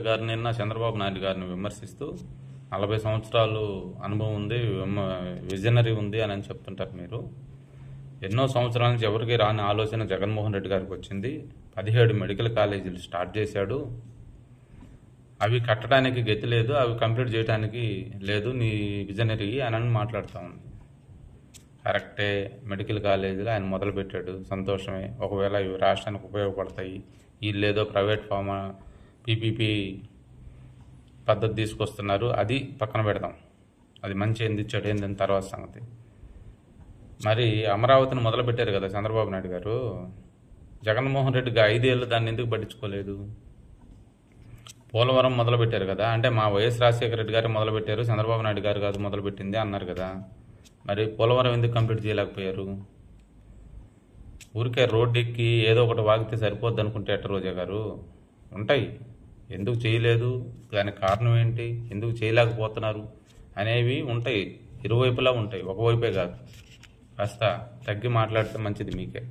గారు నిన్న చంద్రబాబు నాయుడు గారిని విమర్శిస్తూ 40 సంవత్సరాలు అనుభవం ఉంది, విజనరీ ఉంది అని చెప్తుంటారు మీరు. ఎన్నో సంవత్సరాల నుంచి ఎవరికి రాని ఆలోచన జగన్మోహన్ రెడ్డి గారికి వచ్చింది. 17 మెడికల్ కాలేజీలు స్టార్ట్ చేశాడు. అవి కట్టడానికి గతి లేదు, అవి కంప్లీట్ చేయడానికి లేదు, నీ విజనరీ అని మాట్లాడుతూ ఉంది. కరెక్టే, మెడికల్ కాలేజీలు ఆయన మొదలుపెట్టాడు, సంతోషమే. ఒకవేళ ఇవి రాష్ట్రానికి ఉపయోగపడతాయి, వీళ్ళేదో ప్రైవేట్ ఫామ్ పీపీపీ పద్ధతి తీసుకొస్తున్నారు, అది పక్కన పెడదాం. అది మంచి ఏంది చెడు ఏందని తర్వాత సంగతి. మరి అమరావతిని మొదలుపెట్టారు కదా చంద్రబాబు నాయుడు గారు. జగన్మోహన్ రెడ్డికి 5 ఏళ్ళు దాన్ని ఎందుకు పట్టించుకోలేదు? పోలవరం మొదలుపెట్టారు కదా, అంటే మా వైఎస్ రాజశేఖర రెడ్డి గారు మొదలుపెట్టారు, చంద్రబాబు నాయుడు గారు కాదు మొదలుపెట్టింది అన్నారు కదా. మరి పోలవరం ఎందుకు కంప్లీట్ చేయలేకపోయారు? ఊరికే రోడ్డు ఎక్కి ఏదో ఒకటి వాగితే సరిపోద్ది అనుకుంటే ఎట్ట రోజా గారు? ఉంటాయి, ఎందుకు చేయలేదు, దానికి కారణం ఏంటి, ఎందుకు చేయలేకపోతున్నారు అనేవి ఉంటాయి, ఇరువైపులా ఉంటాయి, ఒకవైపే కాదు. కాస్త తగ్గి మాట్లాడితే మంచిది మీకే.